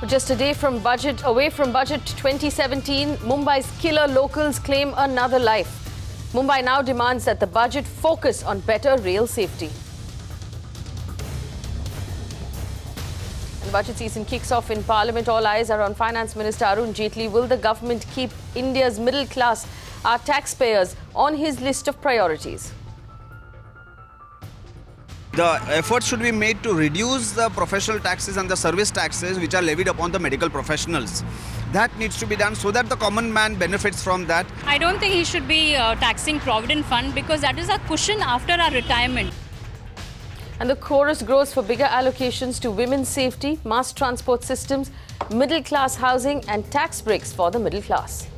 Just a day away from budget 2017, Mumbai's killer locals claim another life. Mumbai now demands that the budget focus on better rail safety. And the budget season kicks off in Parliament. All eyes are on Finance Minister Arun Jaitley. Will the government keep India's middle class, our taxpayers, on his list of priorities? The effort should be made to reduce the professional taxes and the service taxes which are levied upon the medical professionals. That needs to be done so that the common man benefits from that. I don't think he should be taxing Provident Fund because that is a cushion after our retirement. And the chorus grows for bigger allocations to women's safety, mass transport systems, middle class housing and tax breaks for the middle class.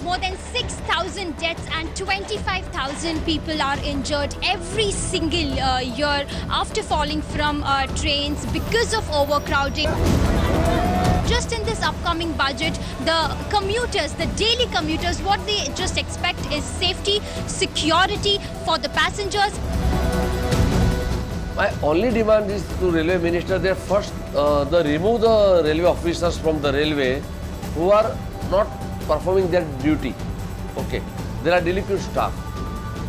More than 6,000 deaths and 25,000 people are injured every single year after falling from trains because of overcrowding. Just in this upcoming budget, the commuters, the daily commuters, what they just expect is safety, security for the passengers. My only demand is to Railway Minister that first they remove the railway officers from the railway who are not performing their duty. Okay, there are delinquent staff.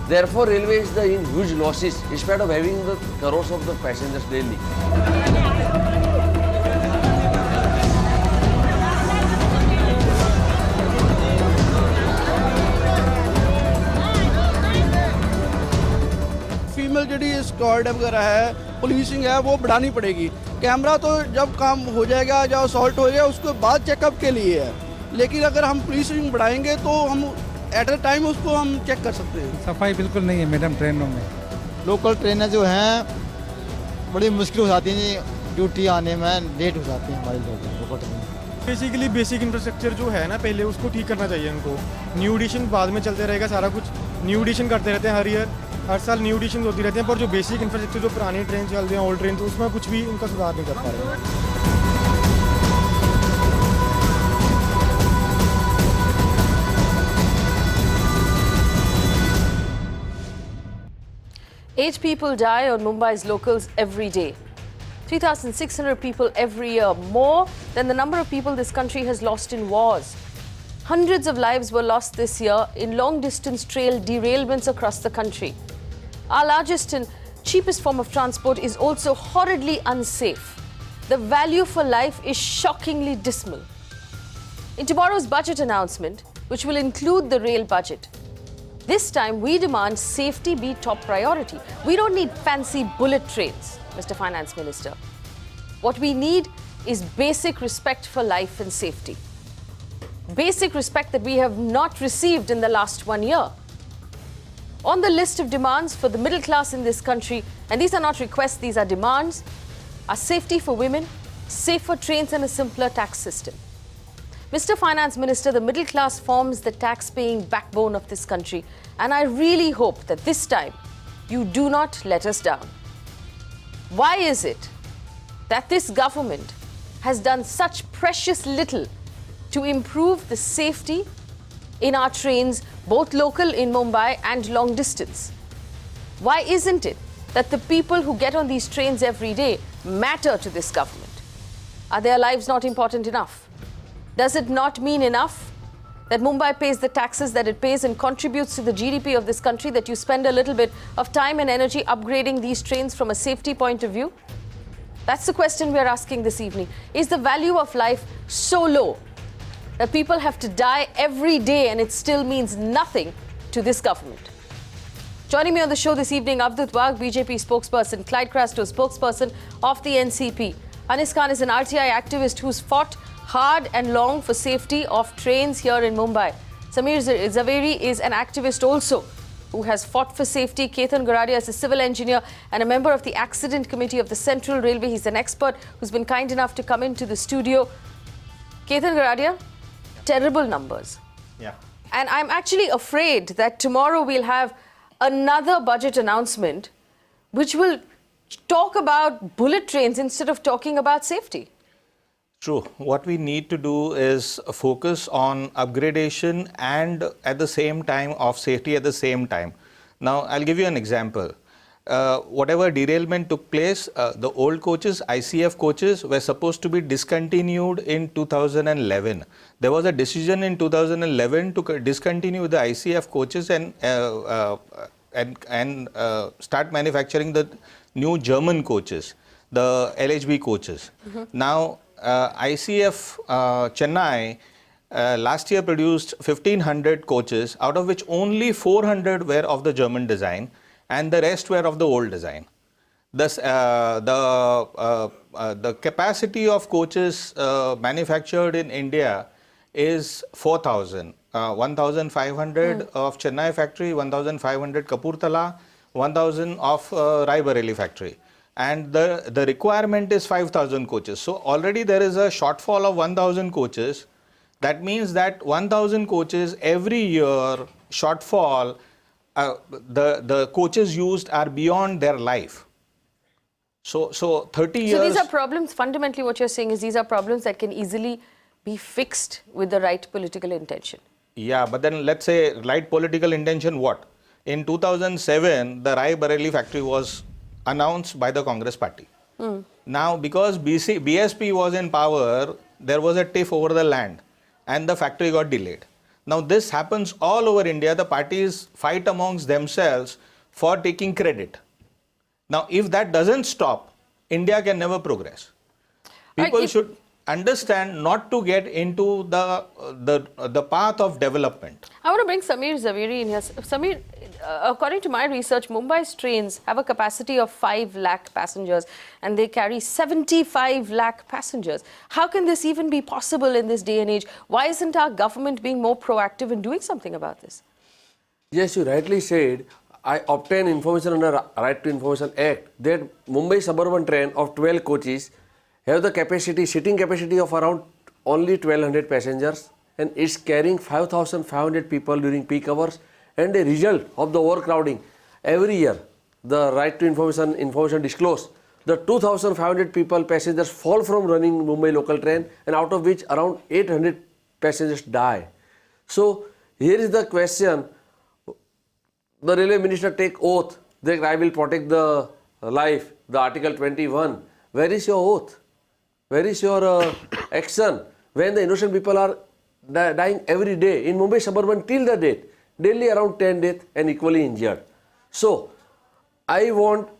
Therefore, railway is in huge losses instead of having the crores of the passengers daily. Female जी squad वगैरह है, policing है, वो बढ़ानी पड़ेगी. Camera तो जब काम हो जाएगा, जब असॉल्ट हो जाएगा, उसके बाद चेकअप के लिए है. लेकिन अगर हम पुलिसिंग बढ़ाएंगे तो हम एट अ टाइम उसको हम चेक कर सकते हैं. सफाई बिल्कुल नहीं है मैडम ट्रेनों में. लोकल ट्रेनें जो हैं बड़ी मुश्किल हो जाती हैं, ड्यूटी आने में लेट हो जाती हैं हमारे लोगों को. बेसिकली बेसिक इंफ्रास्ट्रक्चर जो है ना, पहले उसको ठीक करना चाहिए उनको. न्यू एडिशन बाद में चलते रहेगा, सारा कुछ न्यू एडिशन करते रहते हैं हर ईयर, हर साल न्यू एडिशन होती रहती हैं, पर जो बेसिक इंफ्रास्ट्रक्चर जो पुरानी ट्रेन चल रही हैं, ओल्ड ट्रेन, तो उसमें कुछ भी उनका सुधार नहीं कर पा रहे. Eight people die on Mumbai's locals every day. 3,600 people every year, more than the number of people this country has lost in wars. Hundreds of lives were lost this year in long-distance trail derailments across the country. Our largest and cheapest form of transport is also horridly unsafe. The value for life is shockingly dismal. In tomorrow's budget announcement, which will include the rail budget, this time we demand safety be top priority. We don't need fancy bullet trains, Mr. Finance Minister. What we need is basic respect for life and safety. Basic respect that we have not received in the last 1 year. On the list of demands for the middle class in this country, and these are not requests, these are demands, are safety for women, safer trains and a simpler tax system. Mr. Finance Minister, the middle class forms the tax-paying backbone of this country, and I really hope that this time you do not let us down. Why is it that this government has done such precious little to improve the safety in our trains, both local in Mumbai and long distance? Why isn't it that the people who get on these trains every day matter to this government? Are their lives not important enough? Does it not mean enough that Mumbai pays the taxes that it pays and contributes to the GDP of this country, that you spend a little bit of time and energy upgrading these trains from a safety point of view? That's the question we are asking this evening. Is the value of life so low that people have to die every day and it still means nothing to this government? Joining me on the show this evening, Avadhut Wagh BJP Spokesperson, Clyde Crasto Spokesperson of the NCP. Anis Khan is an RTI activist who's fought hard and long for safety of trains here in Mumbai. Samir Zaveri is an activist also who has fought for safety. Ketan Goradia is a civil engineer and a member of the accident committee of the Central Railway. He's an expert who's been kind enough to come into the studio. Ketan Goradia, terrible numbers. Yeah. And I'm actually afraid that tomorrow we'll have another budget announcement which will talk about bullet trains instead of talking about safety. True. What we need to do is focus on upgradation and at the same time of safety at the same time. Now, I'll give you an example. Whatever derailment took place, the old coaches, ICF coaches, were supposed to be discontinued in 2011. There was a decision in 2011 to discontinue the ICF coaches and start manufacturing the new German coaches, the LHB coaches. Now, ICF Chennai last year produced 1,500 coaches, out of which only 400 were of the German design, and the rest were of the old design. Thus, the capacity of coaches manufactured in India is 4,000. 1,500 of Chennai factory, 1,500 Kapurthala, 1,000 of Raebareli factory. And the requirement is 5,000 coaches. So already there is a shortfall of 1,000 coaches. That means that 1,000 coaches every year shortfall, the coaches used are beyond their life. So 30 years. So these are problems, fundamentally what you're saying is these are problems that can easily be fixed with the right political intention. Yeah, but then let's say right political intention what? In 2007, the Raebareli factory was announced by the Congress party. Now, because BSP was in power, there was a tiff over the land and the factory got delayed. Now, this happens all over India. The parties fight amongst themselves for taking credit. Now, if that doesn't stop, India can never progress. People should understand not to get into the path of development. I want to bring Samir Zaveri in here. Samir, according to my research, Mumbai's trains have a capacity of 5 lakh passengers and they carry 75 lakh passengers. How can this even be possible in this day and age? Why isn't our government being more proactive in doing something about this? Yes, you rightly said. I obtained information under Right to Information Act that Mumbai suburban train of 12 coaches have the capacity, sitting capacity of around only 1,200 passengers, and it's carrying 5,500 people during peak hours. And a result of the overcrowding, every year, the Right to Information disclosed, the 2,500 people, passengers fall from running Mumbai local train, and out of which around 800 passengers die. So here is the question. The railway minister take oath that I will protect the life, the Article 21. Where is your oath? Where is your action when the innocent people are dying every day in Mumbai suburban till the date? Daily around 10 deaths and equally injured. So, I want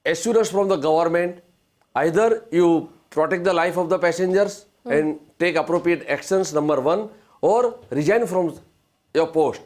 assurance from the government. Either you protect the life of the passengers and take appropriate actions, number one, or resign from your post.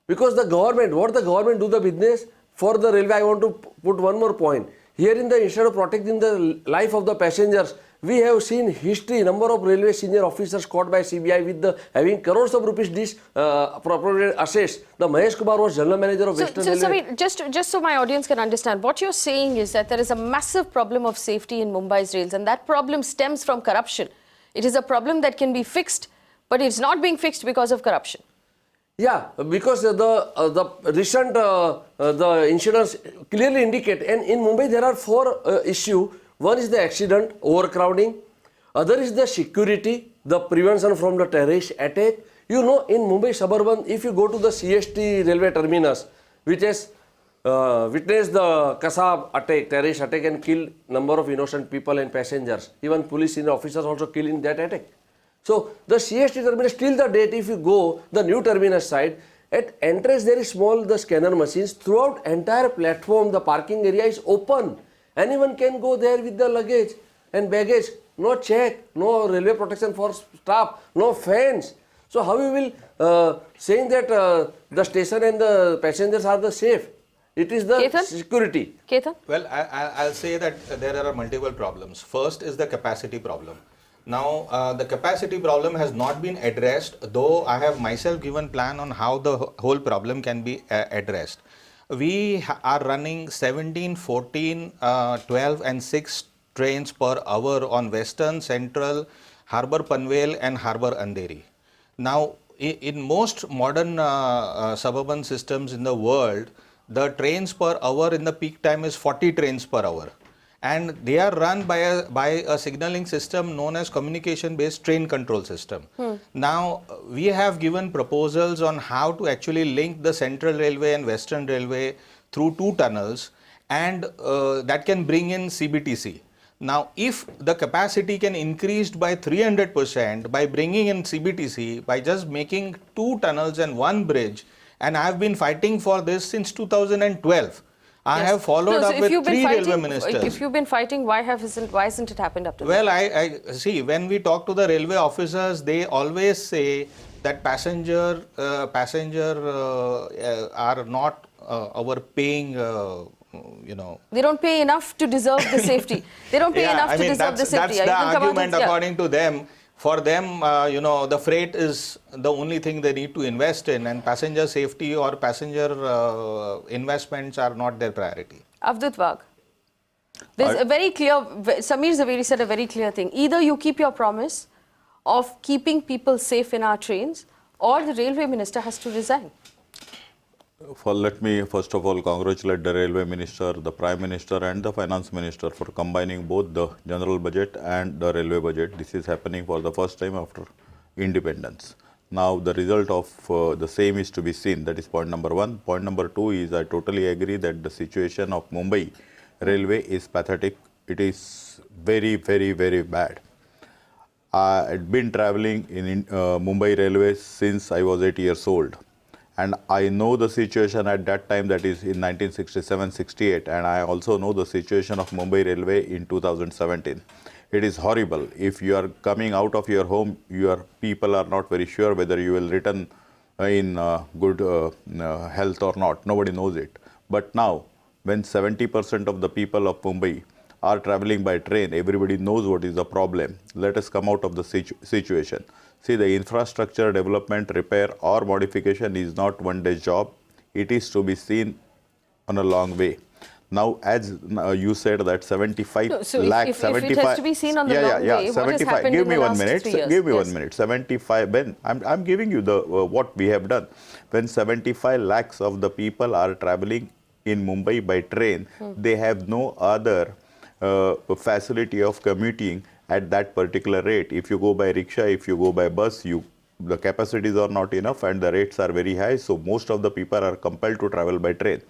Because the government, what the government do the business for the railway, I want to put one more point. Here instead of protecting the life of the passengers, we have seen history, number of railway senior officers caught by CBI with having crores of rupees appropriate assets. The Mahesh Kumar was general manager of Western Railway. Just so my audience can understand, what you're saying is that there is a massive problem of safety in Mumbai's rails, and that problem stems from corruption. It is a problem that can be fixed, but it's not being fixed because of corruption. Yeah, because the recent the incidents clearly indicate, and in Mumbai there are 4 issues. One is the accident, overcrowding. Other is the security, the prevention from the terrorist attack. You know, in Mumbai suburban, if you go to the CST railway terminus, which has witnessed the Kasab attack, terrorist attack, and killed number of innocent people and passengers. Even police senior officers also killed in that attack. So the CST terminus till the date, if you go the new terminus side, at entrance there is small the scanner machines. Throughout entire platform, the parking area is open. Anyone can go there with the luggage and baggage. No check, no railway protection for staff, no fence. So how you will saying that the station and the passengers are the safe? It is the Ketan? Security. Ketan? Well, I'll say that there are multiple problems. First is the capacity problem. Now, the capacity problem has not been addressed, though I have myself given plan on how the whole problem can be addressed. We are running 17, 14, 12 and 6 trains per hour on Western, Central, Harbour Panvel and Harbour Andheri. Now, in most modern suburban systems in the world, the trains per hour in the peak time is 40 trains per hour. And they are run by a signaling system known as communication-based train control system. Now, we have given proposals on how to actually link the Central Railway and Western Railway through 2 tunnels, and that can bring in CBTC. Now, if the capacity can increase by 300% by bringing in CBTC, by just making 2 tunnels and 1 bridge, and I have been fighting for this since 2012. I have followed up with 3 railway ministers. If you've been fighting, why hasn't it happened up to now? Well, I see, when we talk to the railway officers, they always say that passenger are not our paying, They don't pay enough to deserve the safety. They don't pay enough to deserve the safety. That's the argument according to them. For them, the freight is the only thing they need to invest in, and passenger safety or passenger investments are not their priority. Avadhut Wagh, there's a very clear, Samir Zaveri said a very clear thing. Either you keep your promise of keeping people safe in our trains, or the railway minister has to resign. Let me first of all congratulate the railway minister, the prime minister and the finance minister for combining both the general budget and the railway budget. This is happening for the first time after independence. Now the result of the same is to be seen. That is point number 1. Point number 2 is I totally agree that the situation of Mumbai railway is pathetic. It is very, very, very bad. I had been traveling in Mumbai railways since I was 8 years old. And I know the situation at that time, that is in 1967-68, and I also know the situation of Mumbai Railway in 2017. It is horrible. If you are coming out of your home, your people are not very sure whether you will return in good health or not. Nobody knows it. But now, when 70% of the people of Mumbai are traveling by train, everybody knows what is the problem. Let us come out of the situation. See, the infrastructure development, repair or modification is not one day's job. It is to be seen on a long way. Now, as you said that 75 lakh, if it has to be seen on the long way, what has happened Give in me the 1 last minute. 3 years? Give me 1 minute. 75. Ben, I'm giving you the what we have done. When 75 lakhs of the people are traveling in Mumbai by train, they have no other facility of commuting at that particular rate. If you go by rickshaw, if you go by bus, the capacities are not enough and the rates are very high. So most of the people are compelled to travel by train.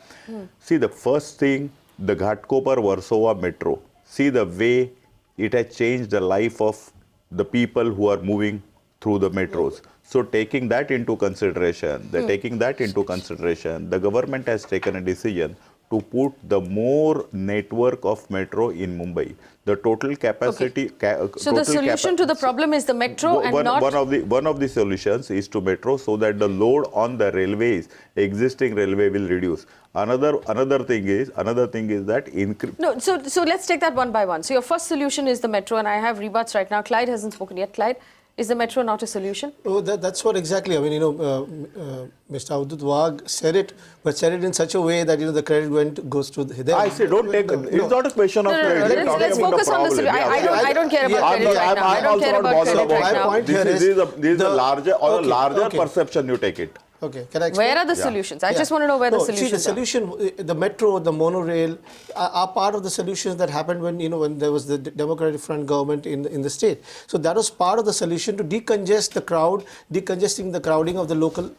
See, the first thing, the Ghatkopar-Versova metro. See the way it has changed the life of the people who are moving through the metros. So taking that into consideration, the government has taken a decision to put the more network of metro in Mumbai. The total capacity... So the solution to the problem is the metro and not... One of the solutions is to metro, so that the load on the railways, existing railway, will reduce. Another thing is that... No, so let's take that one by one. So your first solution is the metro, and I have rebuts right now. Clyde hasn't spoken yet. Clyde, is the metro not a solution? Oh, that's what exactly. I mean, Mr. Avadhut Wagh said it, but said it in such a way that, the credit goes to them. I say, don't take... It's not a question of credit. Let's focus on the solution. I don't care about credit right now. I don't care about credit right now. This is a larger perception you take it. Okay, can I explain? Where are the solutions? I just want to know where the solutions are. See, the solution, the metro, the monorail are part of the solutions that happened when, when there was the Democratic Front government in the state. So that was part of the solution to decongest the crowd, decongesting the crowding of the local,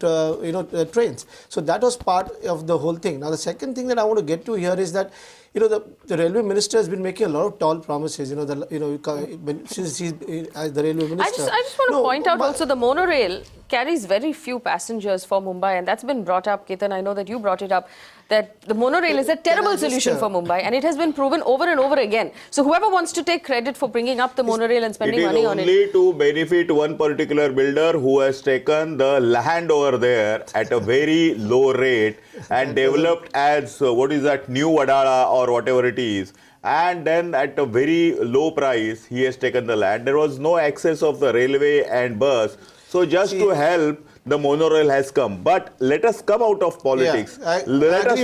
trains. So that was part of the whole thing. Now, the second thing that I want to get to here is that, the railway minister has been making a lot of tall promises, since he's the railway minister. I just want to point out also the monorail carries very few passengers for Mumbai, and that's been brought up, Ketan. I know that you brought it up, that the monorail is a terrible solution for Mumbai, and it has been proven over and over again. So whoever wants to take credit for bringing up the monorail and spending money on it... It is only to benefit one particular builder who has taken the land over there at a very low rate and developed as, New Vadala or whatever it is. And then at a very low price, he has taken the land. There was no access of the railway and bus. So just to help the monorail has come. But let us come out of politics. Let us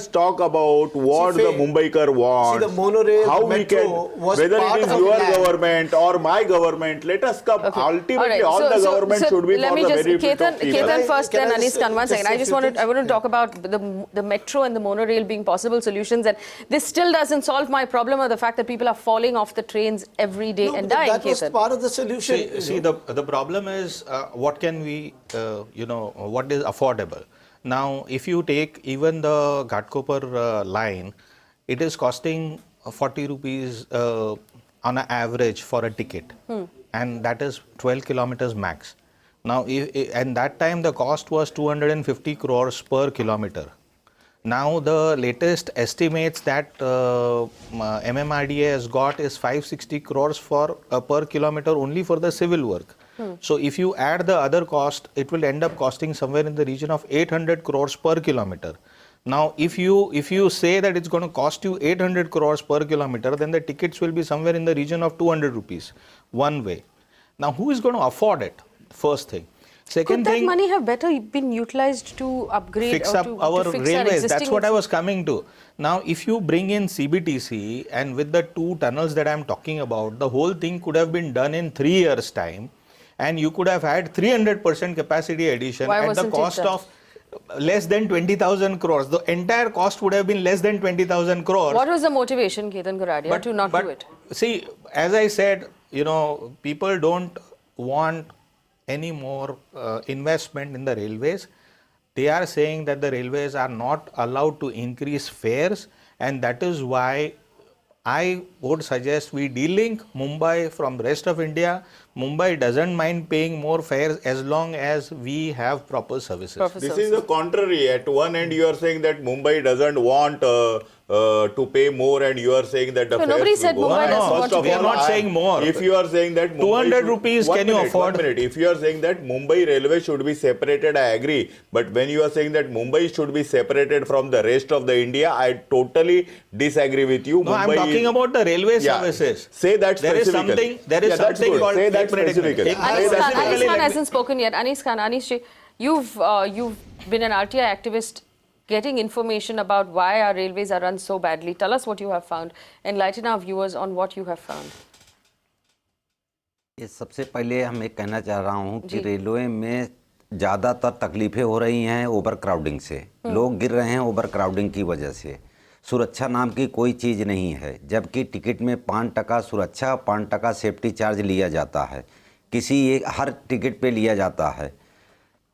talk about what the Mumbaikar wants. See, the monorail, how metro we can, was whether part it is of your land. government or my government, let us come. Okay. Ultimately, all the government should be let for me the just, benefit of people. Ketan first, Can then I Anis just- Khan. One just second. say I a just few want to things? talk about the metro and the monorail being possible solutions, and this still doesn't solve my problem of the fact that people are falling off the trains every day and dying. That was Ketan. part of the solution. See, the problem is what can we, what is affordable. Now, if you take even the Ghatkopar line, it is costing 40 rupees on an average for a ticket, and that is 12 kilometers max. Now, and that time the cost was 250 crores per kilometer. Now, the latest estimates that MMRDA has got is 560 crores for per kilometer only for the civil work. So, if you add the other cost, it will end up costing somewhere in the region of 800 crores per kilometer. Now, if you say that it's going to cost you 800 crores per kilometer, then the tickets will be somewhere in the region of 200 rupees one way. Now, who is going to afford it? First thing. Second Could thing, that money have better been utilized to upgrade fix or up to our fix railways. That's existing what I was coming to. Now, if you bring in CBTC and with the 2 tunnels that I'm talking about, the whole thing could have been done in 3 years' time, and you could have had 300% capacity addition Why at the wasn't it cost done? of less than 20,000 crores. The entire cost would have been less than 20,000 crores. What was the motivation, Ketan Goradia, to not do it? See, as I said, people don't want any more investment in the railways. They are saying that the railways are not allowed to increase fares, and that is why I would suggest we delink Mumbai from rest of India. Mumbai doesn't mind paying more fares as long as we have proper services. This is the contrary. At one end, you are saying that Mumbai doesn't want to pay more, and you are saying that the fares nobody will said go Mumbai up. doesn't First want to of We are all, not saying more. If you are saying that Mumbai 200 should- rupees, one can you minute, afford? 1 minute. If you are saying that Mumbai railway should be separated, I agree. But when you are saying that Mumbai should be separated from the rest of the India, I totally disagree with you. No, I'm Mumbai talking is- about the railway Yeah. services. Say that There is specifically. something. There is Yeah, that's something good. called. Say that एक minute, एक minute. specifically. एक Anis minute. Khan, Anis Khan Let me- hasn't spoken yet. Anis Khan, you've been an RTI activist getting information about why our railways are run so badly. Tell us what you have found. Enlighten our viewers on what you have found. ये सबसे पहले हम एक कहना चाह रहा हूँ कि रेलवे में ज़्यादातर तकलीफ़ें हो रही हैं ओवर क्राउडिंग से। लोग गिर रहे हैं ओवर क्राउडिंग की वजह से। सुरक्षा नाम की कोई चीज़ नहीं है, जबकि टिकट में 5% सुरक्षा, 5% सेफ्टी चार्ज लिया जाता है। हर टिकट पे लिया जाता है।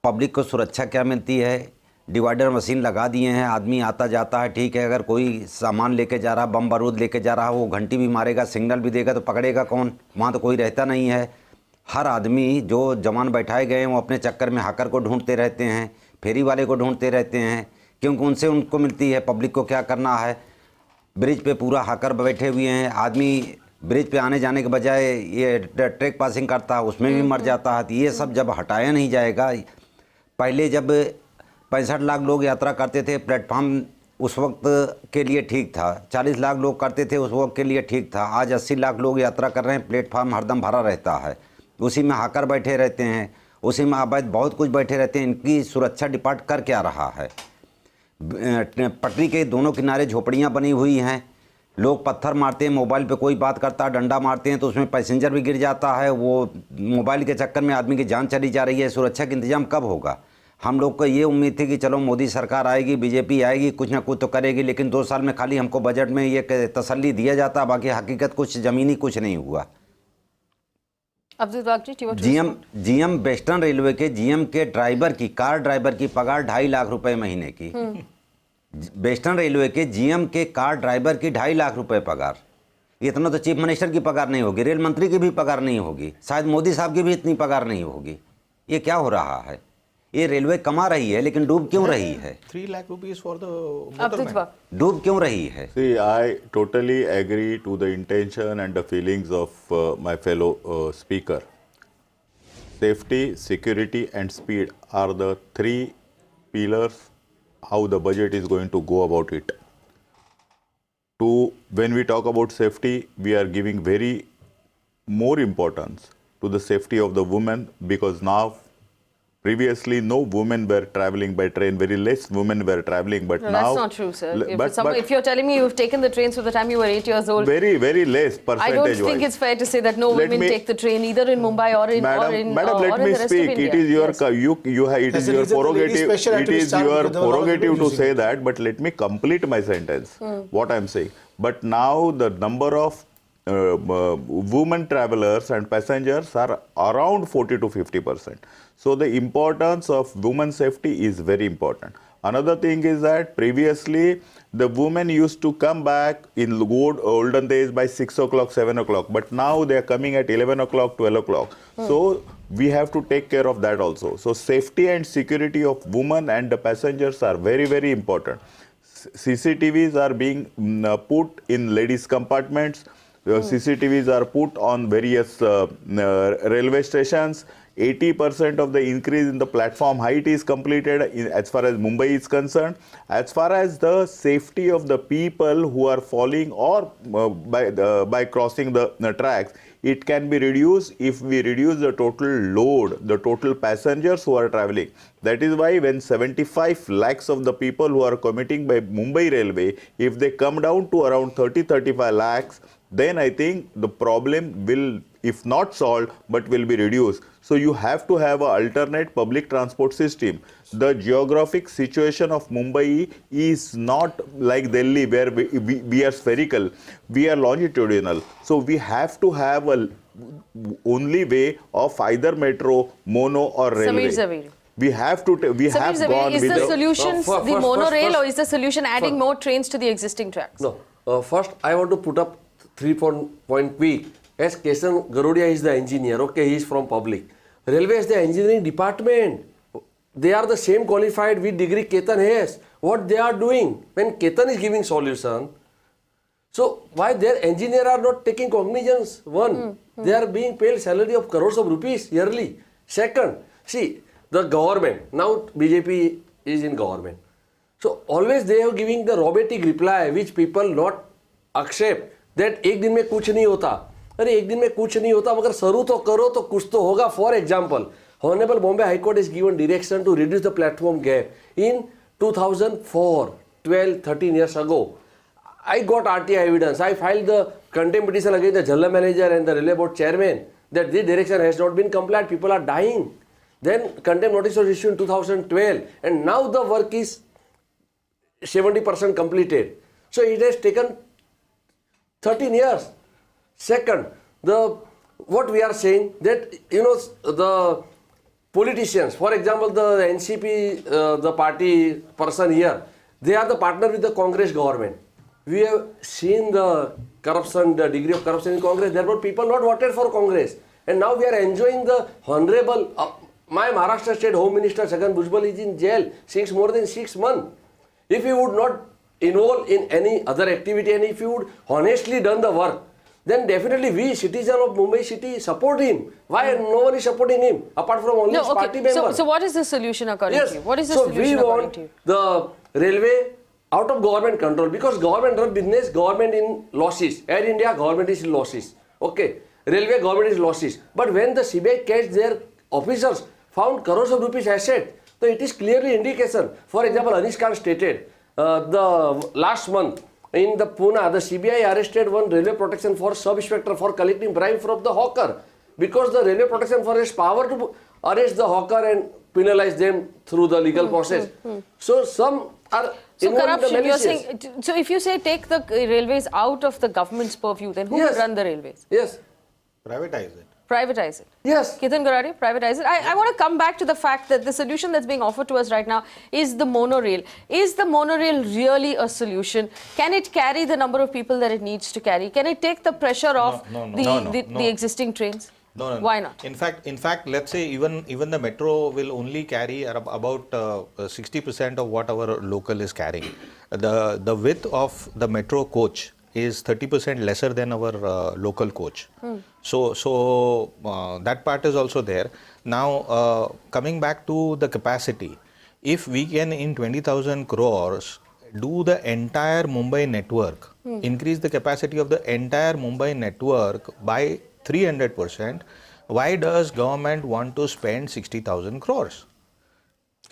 पब्लिक को सुरक्षा क्या मिलती है? डिवाइडर मशीन लगा दिए हैं, आदमी आता जाता है, ठीक है। अगर कोई सामान लेके जा रहा, बम बारूद लेके जा रहा है, वो घंटी भी मारेगा, सिग्नल भी देगा, तो पकड़ेगा कौन? वहाँ तो कोई रहता नहीं है। हर आदमी जो जवान बैठाए गए हैं वो अपने चक्कर में हाकर को ढूंढते रहते हैं, फेरी वाले को ढूंढते रहते हैं, क्योंकि उनसे उनको मिलती है। पब्लिक को क्या करना है? ब्रिज पे पूरा हाकर बैठे हुए हैं, आदमी ब्रिज पे आने जाने के बजाय ये ट्रैक पासिंग करता है, उसमें भी मर जाता है। तो ये सब जब हटाया नहीं जाएगा, पहले जब 65 लाख लोग यात्रा करते थे, प्लेटफार्म उस वक्त के लिए ठीक था, 40 लाख लोग करते थे उस वक्त के लिए ठीक था। आज 80 लाख लोग यात्रा कर रहे हैं, प्लेटफार्म हरदम भरा रहता है, उसी में हाकर बैठे रहते हैं, उसी में अवैध बहुत कुछ बैठे रहते हैं। इनकी सुरक्षा डिपार्ट कर क्या रहा है? पटरी के दोनों किनारे झोपड़ियाँ बनी हुई हैं, लोग पत्थर मारते हैं, मोबाइल पे कोई बात करता है, डंडा मारते हैं तो उसमें पैसेंजर भी गिर जाता है। वो मोबाइल के चक्कर में आदमी की जान चली जा रही है। सुरक्षा का इंतजाम कब होगा? हम लोग को ये उम्मीद थी कि चलो मोदी सरकार आएगी, बीजेपी आएगी, कुछ ना कुछ तो करेगी, लेकिन 2 साल में खाली हमको बजट में ये तसल्ली दिया जाता, बाकी हकीकत कुछ ज़मीनी कुछ नहीं हुआ। अवधूत वाघ जी, जीएम वेस्टर्न रेलवे के जीएम के ड्राइवर की, कार ड्राइवर की पगार 2.5 लाख रुपए महीने की। वेस्टर्न रेलवे के जीएम के कार ड्राइवर की 2.5 लाख रुपए पगार। इतना तो चीफ मिनिस्टर की पगार नहीं होगी, रेल मंत्री की भी पगार नहीं होगी, शायद मोदी साहब की भी इतनी पगार नहीं होगी। ये क्या हो रहा है? ये रेलवे कमा रही है लेकिन डूब क्यों रही है? 3 lakh rupees for the motorman. डूब क्यों रही है? See, I totally agree to the intention and the feelings of my fellow speaker. Safety, security and speed are the 3 pillars how the budget is going to go about it. When we talk about safety, we are giving very more importance to the safety of the women, because now Previously, no women were traveling by train. Very less women were traveling. But No, now that's not true, sir. But If you're telling me you've taken the trains from the time you were 8 years old, very less percentage. I don't think it's fair to say that no women take the train either in Mumbai or in Madam, or let in me the rest speak. of India. It is your Yes. it is your prerogative. It is your prerogative to say that. But let me complete my sentence. What I'm saying. But now the number of women travelers and passengers are around 40 to 50%. So the importance of women's safety is very important. Another thing is that previously the women used to come back in good olden days by 6 o'clock, 7 o'clock, but now they are coming at 11 o'clock, 12 o'clock. So we have to take care of that also. So safety and security of women and the passengers are very, very important. CCTVs are being put in ladies' compartments. CCTVs are put on various railway stations. 80% of the increase in the platform height is completed as far as Mumbai is concerned. As far as the safety of the people who are falling or by crossing the tracks, it can be reduced if we reduce the total load, the total passengers who are traveling. That is why when 75 lakhs of the people who are commuting by Mumbai Railway, if they come down to around 30-35 lakhs, then I think the problem will, if not solved, but will be reduced. So you have to have an alternate public transport system. The geographic situation of Mumbai is not like Delhi where we are spherical, we are longitudinal. So we have to have a only way of either metro, mono or railway. Samir Zaveri. We have to, have gone is with the solution the monorail or is the solution adding first, more trains to the existing tracks? No. First, I want to put up 3-point P. As Ketan Goradia is the engineer, okay, he is from public. Railway is the engineering department. They are the same qualified with degree Ketan has. What they are doing when Ketan is giving solution, so why their engineer are not taking cognizance? One, they are being paid salary of crores of rupees yearly. Second, see, the government, now BJP is in government. So always they are giving the robotic reply which people not accept that एक दिन में कुछ नहीं होता. अरे एक दिन में कुछ नहीं होता मगर शुरू तो करो तो कुछ तो होगा. For example, Honorable Bombay High Court has given direction to reduce the platform gap in 2004, 12, 13 years ago. I got RTI evidence. I filed the contempt petition against the general manager and the railway board chairman that this direction has not been complied. People are dying. Then contempt notice was issued in 2012 and now the work is 70% completed. So it has taken 13 years. Second, what we are saying that, the politicians, for example, the NCP, the party person here, they are the partner with the Congress government. We have seen the corruption, the degree of corruption in Congress. Therefore, people not voted for Congress. And now we are enjoying the honorable, my Maharashtra State Home Minister, Chhagan Bhujbal, is in jail since more than 6 months. If he would not involve in any other activity and if he would honestly done the work, then definitely we, citizens of Mumbai city, support him. Why no one is supporting him apart from only his party members? So what is the solution according to you? What is the solution according to you? The railway out of government control because government run business, government in losses. Air India, government is in losses. Okay, railway, government is losses. But when the CBI catch their officers found crores of rupees asset, so it is clearly indication. For example, Anish Khan stated the last month in the Pune, the CBI arrested one railway protection force sub-inspector for collecting bribe from the hawker because the railway protection force has power to arrest the hawker and penalize them through the legal process. So some are corruption. You're saying, so if you say take the railways out of the government's purview, then who will run the railways? Yes. Privatize it. Privatize it. Yes. Ketan Goradia, privatize it. I want to come back to the fact that the solution that's being offered to us right now is the monorail. Is the monorail really a solution? Can it carry the number of people that it needs to carry? Can it take the pressure off the existing trains? No. Why not? In fact, let's say even the metro will only carry about 60% of what our local is carrying. The width of the metro coach is 30% lesser than our local coach. So that part is also there. Now, coming back to the capacity, if we can in 20,000 crores do the entire Mumbai network, increase the capacity of the entire Mumbai network by 300%, why does government want to spend 60,000 crores?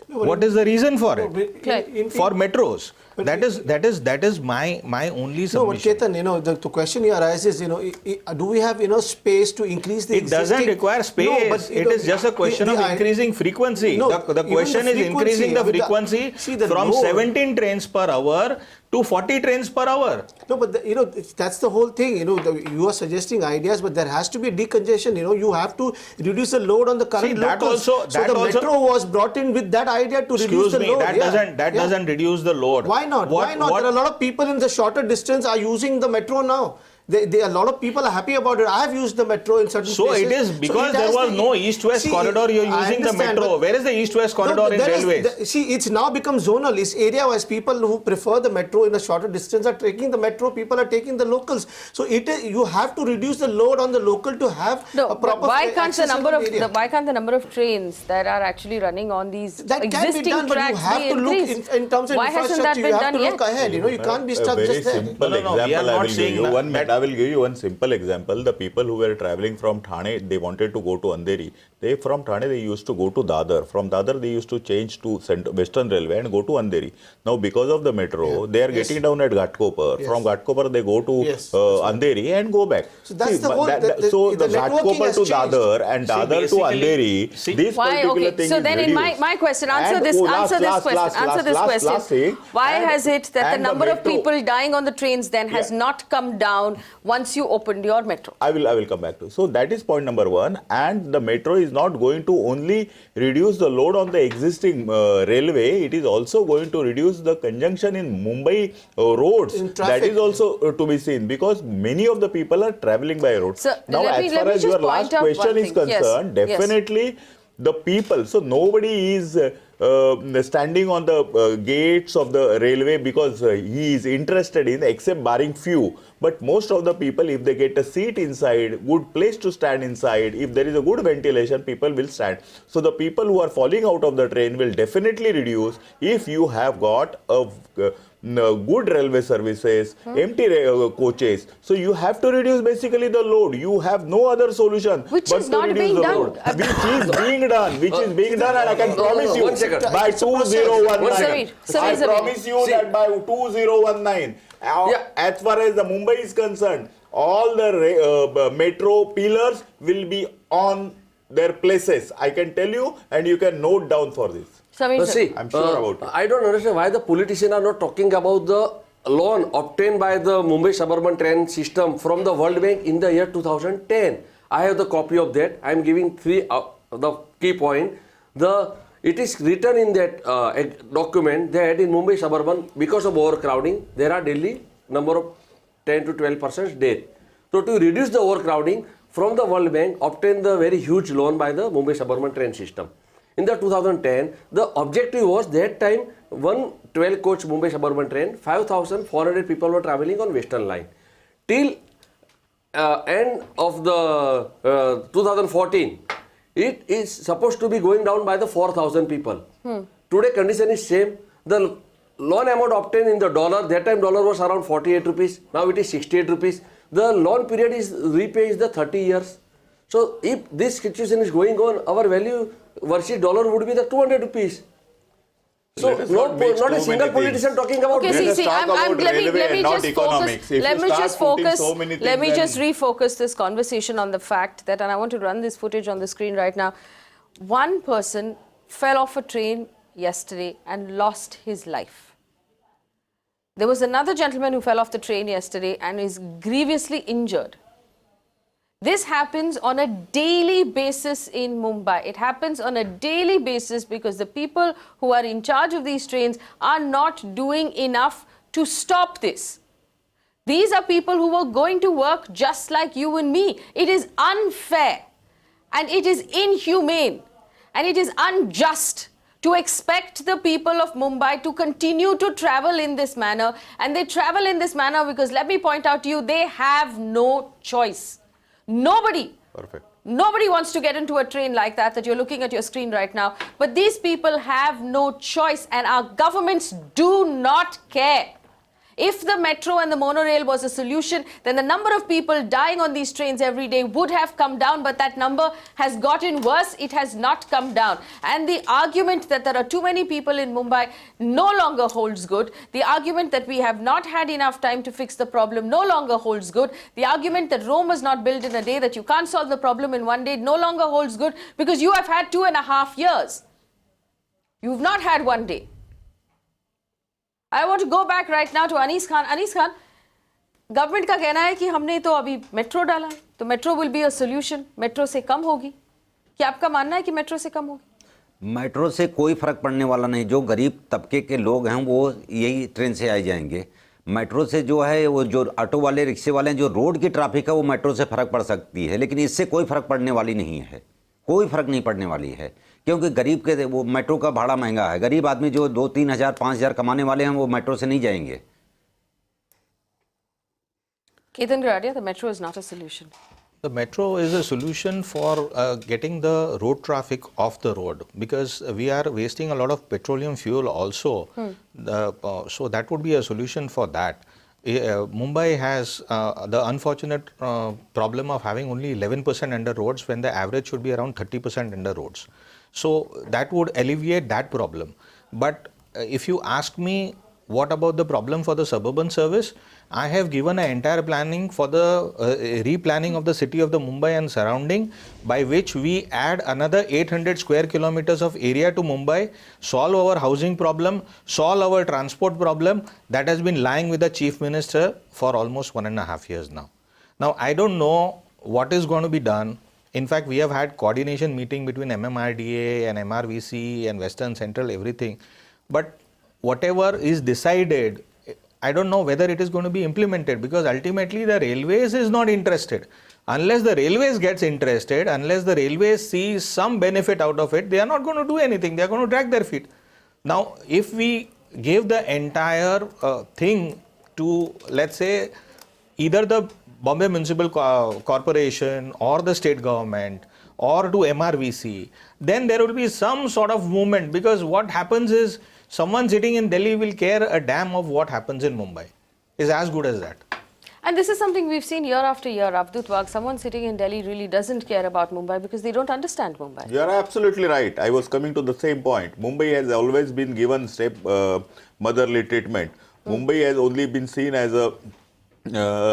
What is the reason for it? For metros. But That is my only submission. No, but Ketan, the question here arises, do we have enough space to increase the It doesn't require space. No, but it is just a question of increasing frequency. No, the question is increasing the frequency from 17 trains per hour to 40 trains per hour. No, but that's the whole thing. You are suggesting ideas, but there has to be decongestion. You have to reduce the load on the current locals. Metro was brought in with that idea to reduce the load. That doesn't reduce the load. Why not? Why not? There are a lot of people in the shorter distance are using the metro now. A lot of people are happy about it. I have used the metro in certain places. So it is because there was no east-west corridor, you're using the metro. Where is the east-west corridor in railways? It's now become zonal. It's area-wise. People who prefer the metro in a shorter distance are taking the metro. People are taking the locals. So you have to reduce the load on the local to have a proper why can't the number of trains that are actually running on these existing tracks you have to look in terms of infrastructure. You have to look ahead. You can't be stuck just there. I will give you one simple example. The people who were traveling from Thane, they wanted to go to Andheri. From Thane, they used to go to Dadar. From Dadar, they used to change to Western Railway and go to Andheri. Now, because of the metro, they are getting down at Ghatkopar. Yes. From Ghatkopar, they go to Andheri and go back. So that's the whole. So the Ghatkopar to Dadar and Dadar to Andheri. These particular things. So then, in my question, answer this question. Why has it that the number of people dying on the trains then has not come down once you opened your metro? I will come back to it. So that is point number one, and the metro is not going to only reduce the load on the existing railway, it is also going to reduce the congestion in Mumbai roads. That is also to be seen, because many of the people are travelling by road. So now, as far as your last question is concerned, definitely the people, so nobody is standing on the gates of the railway because he is interested in, except barring few. But most of the people, if they get a seat inside, good place to stand inside, if there is a good ventilation, people will stand. So the people who are falling out of the train will definitely reduce if you have got a good railway services, empty coaches. So you have to reduce basically the load. You have no other solution which is not being done. Which is being done, and I can promise you by 2019. I promise you that by 2019, as far as the Mumbai is concerned, all the metro pillars will be on their places. I can tell you, and you can note down for this. See, I'm sure about it. I don't understand why the politicians are not talking about the loan obtained by the Mumbai suburban train system from the World Bank in the year 2010. I have the copy of that. I am giving three the key point. It is written in that document that in Mumbai suburban, because of overcrowding, there are daily number of 10 to 12% death. So to reduce the overcrowding, from the World Bank obtained the very huge loan by the Mumbai suburban train system. In the 2010, the objective was that time one 12-coach Mumbai suburban train, 5,400 people were travelling on Western Line. Till end of the 2014, it is supposed to be going down by the 4,000 people. Today condition is same. The loan amount obtained in the dollar, that time dollar was around 48 rupees. Now it is 68 rupees. The loan period is repay is the 30 years. So if this situation is going on, our value versus dollar would be the 200 rupees. So not a single politician talking about let me just refocus this conversation on the fact that, and I want to run this footage on the screen right now. One person fell off a train yesterday and lost his life. There was another gentleman who fell off the train yesterday and is grievously injured. This happens on a daily basis in Mumbai. It happens on a daily basis because the people who are in charge of these trains are not doing enough to stop this. These are people who are going to work just like you and me. It is unfair and it is inhumane and it is unjust to expect the people of Mumbai to continue to travel in this manner. And they travel in this manner because, let me point out to you, they have no choice. Nobody wants to get into a train like that you're looking at your screen right now. But these people have no choice and our governments do not care. If the metro and the monorail was a solution, then the number of people dying on these trains every day would have come down, but that number has gotten worse. It has not come down. And the argument that there are too many people in Mumbai no longer holds good. The argument that we have not had enough time to fix the problem no longer holds good. The argument that Rome was not built in a day, that you can't solve the problem in one day, no longer holds good, because you have had 2.5 years. You've not had one day. I want to go back right now to Anis Khan. Anis Khan, government का कहना है कि हमने तो अभी metro डाला है, तो metro will be a solution. Metro से कम होगी. क्या आपका मानना है कि मेट्रो से कम होगी? मेट्रो से कोई फर्क पड़ने वाला नहीं. जो गरीब तबके के लोग हैं वो यही ट्रेन से आ जाएंगे. मेट्रो से जो है वो जो ऑटो वाले रिक्शे वाले हैं, जो रोड की ट्रैफिक है वो मेट्रो से फ़र्क पड़ सकती है, लेकिन इससे कोई फ़र्क पड़ने वाली नहीं है. कोई फ़र्क नहीं पड़ने वाली है, क्योंकि गरीब के वो मेट्रो का भाड़ा महंगा है. गरीब आदमी जो 2-3 हज़ार 5 हज़ार कमाने वाले हैं वो मेट्रो से नहीं जाएंगे. Ketan Goradia, the metro is not a solution. The metro is a solution for getting the road traffic off the road, because we are wasting a lot of petroleum fuel also. So that would be a solution for that. Mumbai has the unfortunate problem of having only 11% under roads when the average should be around 30% under roads. So that would alleviate that problem. But if you ask me, what about the problem for the suburban service? I have given an entire planning for the replanning of the city of the Mumbai and surrounding, by which we add another 800 square kilometers of area to Mumbai, solve our housing problem, solve our transport problem that has been lying with the Chief Minister for almost 1.5 years now. Now, I don't know what is going to be done. In fact, we have had coordination meeting between MMRDA and MRVC and Western Central, everything. But whatever is decided, I don't know whether it is going to be implemented, because ultimately the railways is not interested. Unless the railways gets interested, unless the railways sees some benefit out of it, they are not going to do anything. They are going to drag their feet. Now, if we give the entire thing to, let's say, either the Bombay Municipal Corporation or the state government or to MRVC, then there will be some sort of movement, because what happens is, someone sitting in Delhi will care a damn of what happens in Mumbai. Is as good as that. And this is something we've seen year after year. Avadhut Wagh, someone sitting in Delhi really doesn't care about Mumbai because they don't understand Mumbai. You are absolutely right. I was coming to the same point. Mumbai has always been given motherly treatment. Mumbai has only been seen as a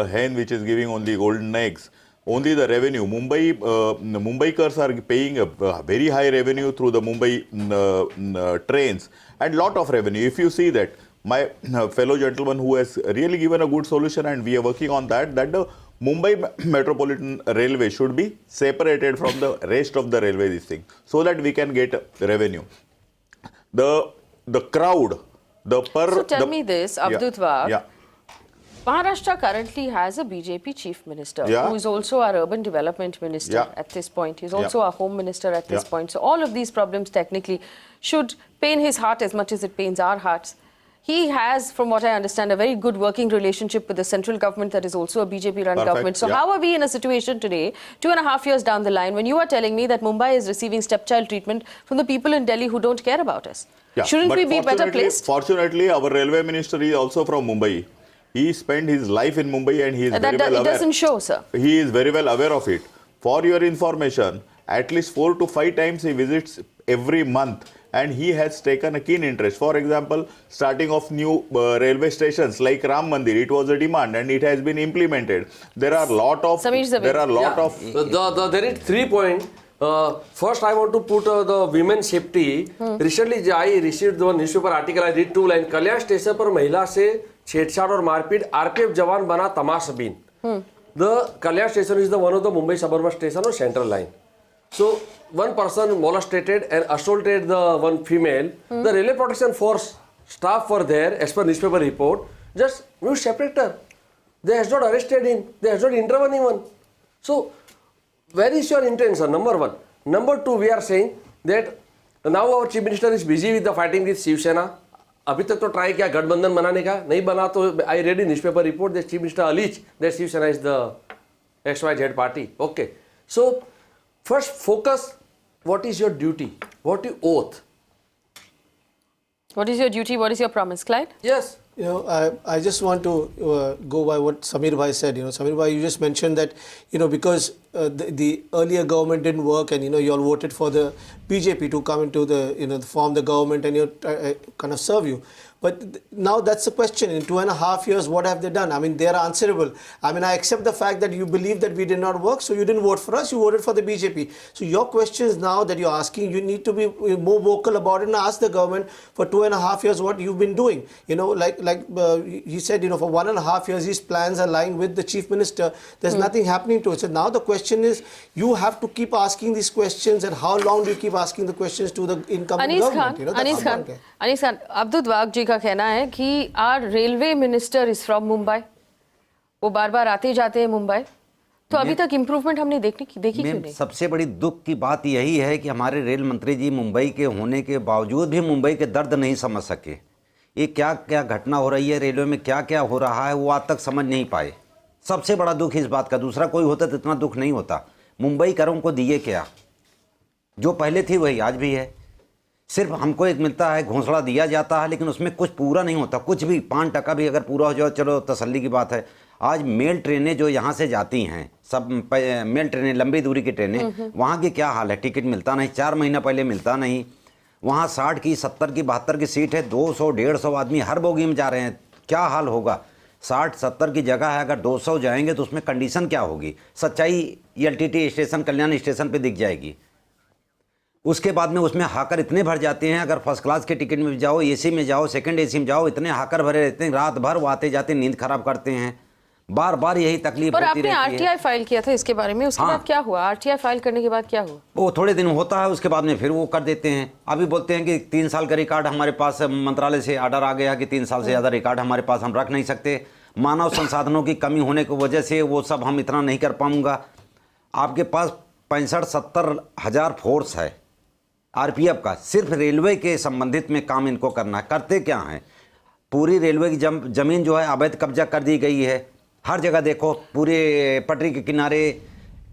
hen which is giving only golden eggs. Only the revenue. Mumbaikars are paying a very high revenue through the Mumbai trains, and lot of revenue. If you see that, my fellow gentleman who has really given a good solution, and we are working on that, that the Mumbai Metropolitan Railway should be separated from the rest of the railway, this thing, so that we can get revenue. The crowd, the per... So tell me this, Avadhut Wagh. Yeah. Maharashtra currently has a BJP chief minister who is also our urban development minister at this point. He's also our home minister at this point. So all of these problems technically should pain his heart as much as it pains our hearts. He has, from what I understand, a very good working relationship with the central government that is also a BJP-run government. So how are we in a situation today, 2.5 years down the line, when you are telling me that Mumbai is receiving stepchild treatment from the people in Delhi who don't care about us? Shouldn't we be better placed? Fortunately, our railway minister is also from Mumbai. He spent his life in Mumbai and he is very well aware. It doesn't show, sir. He is very well aware of it. For your information, at least 4 to 5 times he visits every month, and he has taken a keen interest. For example, starting of new railway stations like Ram Mandir, it was a demand and it has been implemented. There are lot of... Samir Zaveri. There is 3 points. First, I want to put the women's safety. Recently, I received one newspaper article. I read 2 lines. Kalyan station पर महिला से छेड़छाड़ और मारपीट, RPF जवान बना तमाशबीन. The Kalyan station is the one of the Mumbai suburban station on central line. So one person molested and assaulted the one female. The railway protection force staff were there as per newspaper report. Just you separate her. They has not arrested him. They has not intervened even. So where is your intention? Number 1. Number 2, we are saying that now our chief minister is busy with the fighting with Shiv Sena. अभी तक तो try किया गठबंधन बनाने का, नहीं बना तो I read in newspaper report that chief minister alleges that Shiv Sena is the XYZ party. Okay, so first focus, what is your duty, what you oath, what is your duty, what is your promise, Clyde? Yes, You know, I just want to go by what Samir Bhai said. You know, Samir Bhai, you just mentioned that, you know, because the earlier government didn't work, and you know, you all voted for the BJP to come into the, you know, form the government and kind of serve you. But now that's the question. In 2.5 years, what have they done? I mean, they are answerable. I mean, I accept the fact that you believe that we did not work, so you didn't vote for us, you voted for the BJP. So your questions now that you're asking, you need to be more vocal about it and ask the government for 2.5 years what you've been doing. You know, like he said, you know, for 1.5 years, these plans are lying with the chief minister. There's nothing happening to it. So now the question is, you have to keep asking these questions, and how long do you keep asking the questions to the incoming government? You know, Anis Khan, Avadhut Wagh जी का कहना है कि our railway minister is from Mumbai. वो बार-बार आते जाते हैं मुंबई. तो अभी तक इम्प्रूवमेंट हमने देखी क्यों नहीं? सबसे बड़ी दुख की बात यही है कि हमारे रेल मंत्री जी मुंबई के होने के बावजूद भी मुंबई के दर्द नहीं समझ सके. ये क्या क्या घटना हो रही है रेलवे में, क्या क्या हो रहा है, वो आज तक समझ नहीं पाए. सबसे बड़ा दुख इस बात का. दूसरा कोई होता तो इतना दुख नहीं होता. मुंबई करों को दिए क्या? जो पहले थी वही आज भी है. सिर्फ हमको एक मिलता है, घोंसला दिया जाता है, लेकिन उसमें कुछ पूरा नहीं होता. कुछ भी 5% भी अगर पूरा हो जाए, चलो तसल्ली की बात है. आज मेल ट्रेनें जो यहाँ से जाती हैं, सब मेल ट्रेनें, लंबी दूरी की ट्रेनें, वहाँ की क्या हाल है? टिकट मिलता नहीं, 4 महीना पहले मिलता नहीं. वहाँ 60 की, 70 की, 72 की सीट है, 200, 150 आदमी हर बोगी में जा रहे हैं. क्या हाल होगा? 60-70 की जगह है, अगर 200 जाएंगे तो उसमें कंडीशन क्या होगी? सच्चाई LTT स्टेशन, कल्याण स्टेशन पर दिख जाएगी. उसके बाद में उसमें हाकर इतने भर जाते हैं. अगर फर्स्ट क्लास के टिकट में जाओ, AC में जाओ, सेकंड AC में जाओ, इतने हाकर भरे रहते हैं. रात भर वो आते जाते नींद खराब करते हैं. बार बार यही तकलीफ होती रहती है. और आपने RTI फाइल किया था इसके बारे में, उसके बाद क्या हुआ? RTI फाइल करने के बाद क्या हुआ? वो थोड़े दिन होता है, उसके बाद में फिर वो कर देते हैं. अभी बोलते हैं कि 3 साल का रिकॉर्ड हमारे पास, मंत्रालय से ऑर्डर आ गया कि 3 साल से ज़्यादा रिकॉर्ड हमारे पास हम रख नहीं सकते. मानव संसाधनों की कमी होने की वजह से वो सब हम इतना नहीं कर पाऊँगा. आपके पास 65-70 हज़ार फोर्स है RPF का. सिर्फ रेलवे के संबंधित में काम इनको करना है. करते क्या हैं? पूरी रेलवे की ज़मीन जो है अवैध कब्जा कर दी गई है. हर जगह देखो, पूरे पटरी के किनारे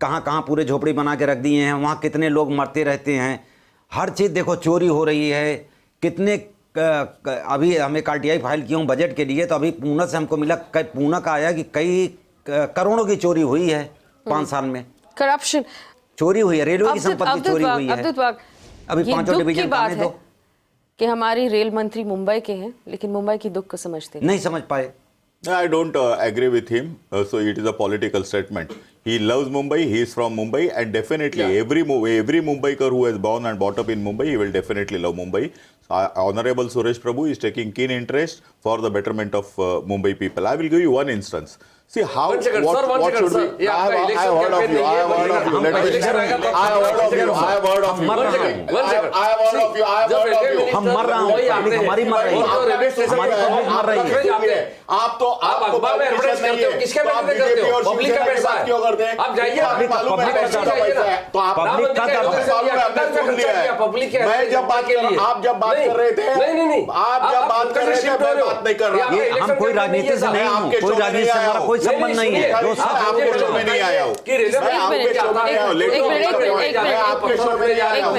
कहाँ कहाँ पूरे झोपड़ी बना के रख दिए हैं. वहाँ कितने लोग मरते रहते हैं. हर चीज़ देखो, चोरी हो रही है. कितने अभी हम एक RTI फाइल किया हूँ बजट के लिए, तो अभी पूना से हमको मिला, पूना का आया कि कई करोड़ों की चोरी हुई है 5 साल में. करप्शन, चोरी हुई है, रेलवे की संपत्ति चोरी हुई है. अभी 5 डिवीजन बात है कि हमारी रेल मंत्री मुंबई के हैं, लेकिन मुंबई की दुख को समझते नहीं समझ पाए. I don't agree with him. So it is a political statement. He loves Mumbai. He is from Mumbai, and definitely every Mumbaiker who has born and brought up in Mumbai, he will definitely love Mumbai. Honorable Suresh Prabhu is taking keen interest for the betterment of Mumbai people. I will give you one instance. See how what should be. I have heard of you. I have heard of you. Let me. I have heard of you. I have heard of you. I have heard of you. I have heard of you. हम मर रहा हूँ. हमारी मर रही है. हमारी public मर रही है. आप अखबार में एडवर्टाइज करते हो. किसके पैसे करते हो? पब्लिक का पैसा क्यों करते हैं? आप जाइए, मालूम है तो आप पब्लिक का पब्लिक है. मैं जब बात कर, आप जब बात कर रहे थे, नहीं, आप जब बात कर रहे थे, मैं बात नहीं कर रहा. हम कोई राजनीति से नहीं हूँ, कोई राजनीति से हमारा कोई संबंध नहीं है. जो सब आपके शो में नहीं आया हूँ. मैं आपके शो में आया हूँ. मैं आपके शो में आया हूँ.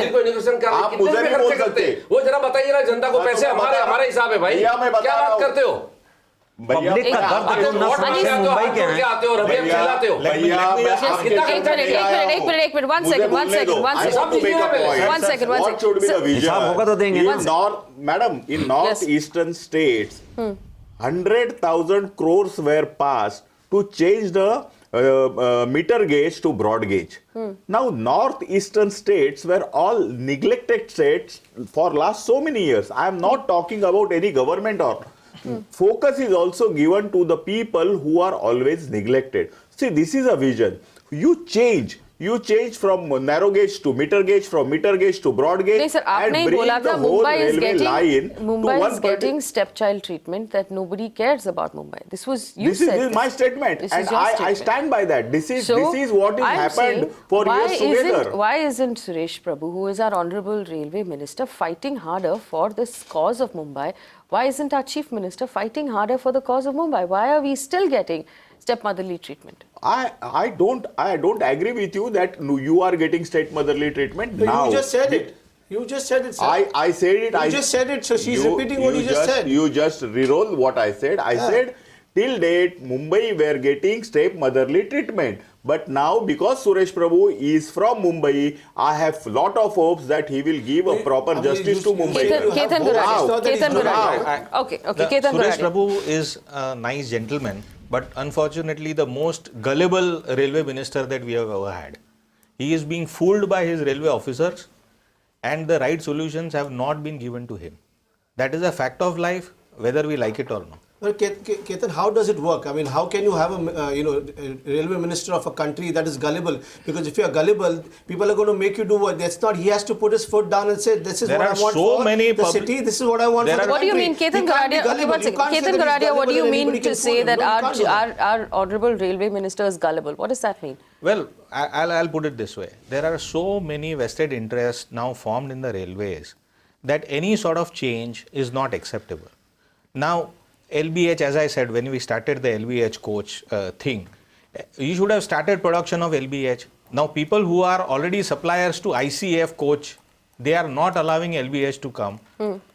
आप मुझे नहीं बोल सकते. वो जरा बताइए ना जनता को, पैसे हमारा हिसाब है भाई. क्या बात करते हो? पब्लिक का दर्द जो न समझे मुंबई के हैं. आते हो, रबिया खिलाते हो. हिसाब होगा तो देंगे. Madam, in northeastern states, 100,000 crores were passed to change the meter gauge to broad gauge. Now, northeastern states were all neglected states for last so many years. I am not talking about any government or focus is also given to the people who are always neglected. See, this is a vision. You change from narrow gauge to meter gauge, from meter gauge to broad gauge, नहीं, sir, and bring the whole railway line to one Mumbai is getting stepchild treatment that nobody cares about Mumbai. This was this is my statement, and I stand by that. This is what has happened for years together. Why isn't Suresh Prabhu, who is our honourable railway minister, fighting harder for this cause of Mumbai? Why isn't our chief minister fighting harder for the cause of Mumbai? Why are we still getting stepmotherly treatment? I don't agree with you that you are getting stepmotherly treatment. But now. you just said it. You just said it, sir. I said it. You just said it, so she's repeating what you just said. You just re-roll what I said. I said, till date, Mumbai were getting step-motherly treatment. But now, because Suresh Prabhu is from Mumbai, I have lot of hopes that he will give a proper justice to Mumbai. Ketan Goradia. Okay, Ketan Goradia. Suresh Prabhu is a nice gentleman, but unfortunately the most gullible railway minister that we have ever had. He is being fooled by his railway officers, and the right solutions have not been given to him. That is a fact of life, whether we like it or not. Well, Ketan, how does it work? I mean, how can you have a railway minister of a country that is gullible? Because if you are gullible, people are going to make you do what. That's not. He has to put his foot down and say, "This is what I want for the city. This is what I want for the country." What do you mean, Ketan Goradia? Ketan Goradia, what do you mean to say that our honourable railway minister is gullible? What does that mean? Well, I'll put it this way. There are so many vested interests now formed in the railways that any sort of change is not acceptable. Now, LBH, as I said, when we started the LBH coach thing, you should have started production of LBH. Now, people who are already suppliers to ICF coach, they are not allowing LBH to come.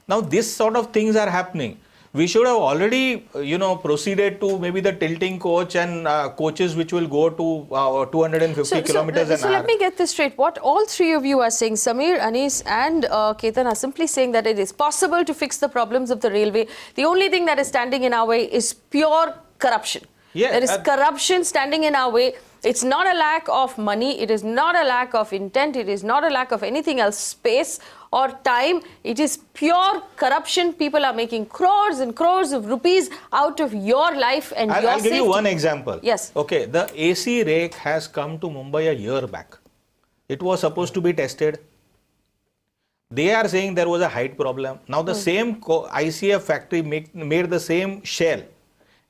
Now, this sort of things are happening. We should have already, proceeded to maybe the tilting coach and coaches which will go to 250 kilometers an hour. So let me get this straight. What all three of you are saying, Samir, Anis and Ketan, are simply saying that it is possible to fix the problems of the railway. The only thing that is standing in our way is pure corruption. Yeah, there is corruption standing in our way. It's not a lack of money. It is not a lack of intent. It is not a lack of anything else, space or time. It is pure corruption. People are making crores and crores of rupees out of your life and your safety. I'll give you one example. Yes. Okay, the AC rake has come to Mumbai a year back. It was supposed to be tested. They are saying there was a height problem. Now the same ICF factory made the same shell.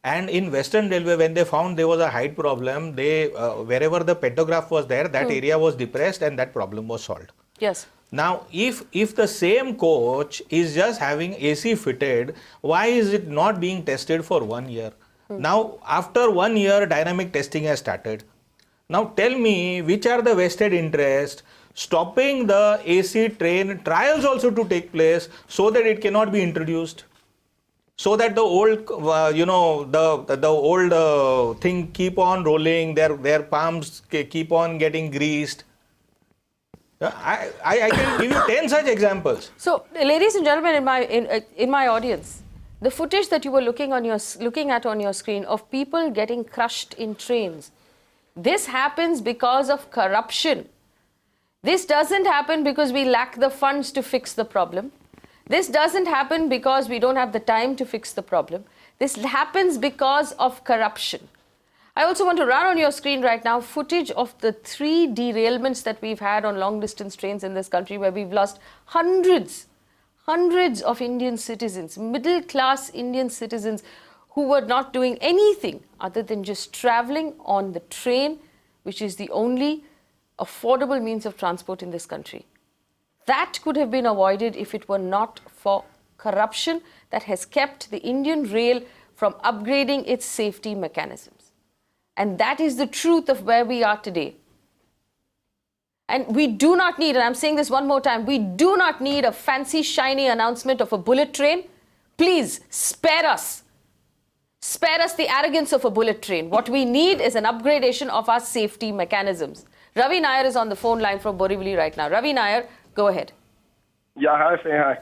And in Western Railway, when they found there was a height problem, they wherever the pantograph was there, that area was depressed and that problem was solved. Yes. Now, if the same coach is just having AC fitted, why is it not being tested for 1 year? Now, after 1 year, dynamic testing has started. Now, tell me, which are the vested interests stopping the AC train trials also to take place so that it cannot be introduced? So that the old, the old thing keep on rolling, their palms keep on getting greased. I can give you 10 such examples. So, ladies and gentlemen, in my audience, the footage that you were looking at on your screen of people getting crushed in trains, this happens because of corruption. This doesn't happen because we lack the funds to fix the problem. This doesn't happen because we don't have the time to fix the problem. This happens because of corruption. I also want to run on your screen right now footage of the 3 derailments that we've had on long-distance trains in this country where we've lost hundreds of Indian citizens, middle-class Indian citizens who were not doing anything other than just traveling on the train, which is the only affordable means of transport in this country. That could have been avoided if it were not for corruption that has kept the Indian rail from upgrading its safety mechanisms. And that is the truth of where we are today. And we do not need, and I'm saying this one more time, we do not need a fancy, shiny announcement of a bullet train. Please, spare us. Spare us the arrogance of a bullet train. What we need is an upgradation of our safety mechanisms. Ravi Nair is on the phone line from Borivali right now. Ravi Nair, go ahead. Yeah, hi.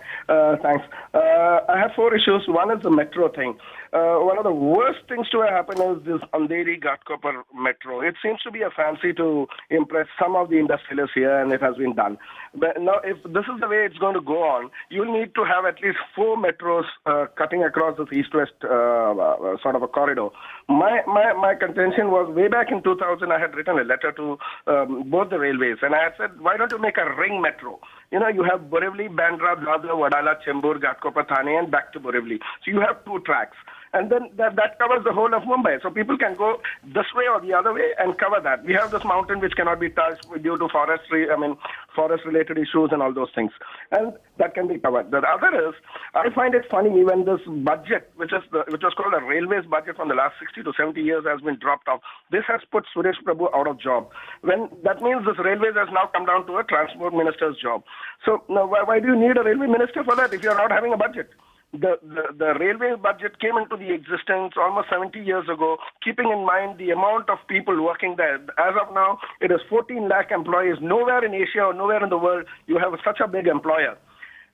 Thanks. I have 4 issues. One is the metro thing. One of the worst things to happen is this Andheri-Ghatkopar metro. It seems to be a fancy to impress some of the industrialists here, and it has been done. But now, if this is the way it's going to go on, you'll need to have at least 4 metros cutting across this east-west sort of a corridor. My contention was, way back in 2000, I had written a letter to both the railways, and I had said, why don't you make a ring metro? You know, you have Borivli, Bandra, Dadra, Wadala, Chembur, Ghatkopar, Thane, and back to Borivli. So you have 2 tracks. and then that covers the whole of Mumbai. So people can go this way or the other way and cover that. We have this mountain which cannot be touched due to forest-related issues and all those things, and that can be covered. The other is, I find it funny when this budget, which was called a railways budget from the last 60 to 70 years, has been dropped off. This has put Suresh Prabhu out of job. When that means this railways has now come down to a transport minister's job. So now, why do you need a railway minister for that if you are not having a budget? The railway budget came into the existence almost 70 years ago, keeping in mind the amount of people working there. As of now, it is 14 lakh employees. Nowhere in Asia or nowhere in the world you have such a big employer.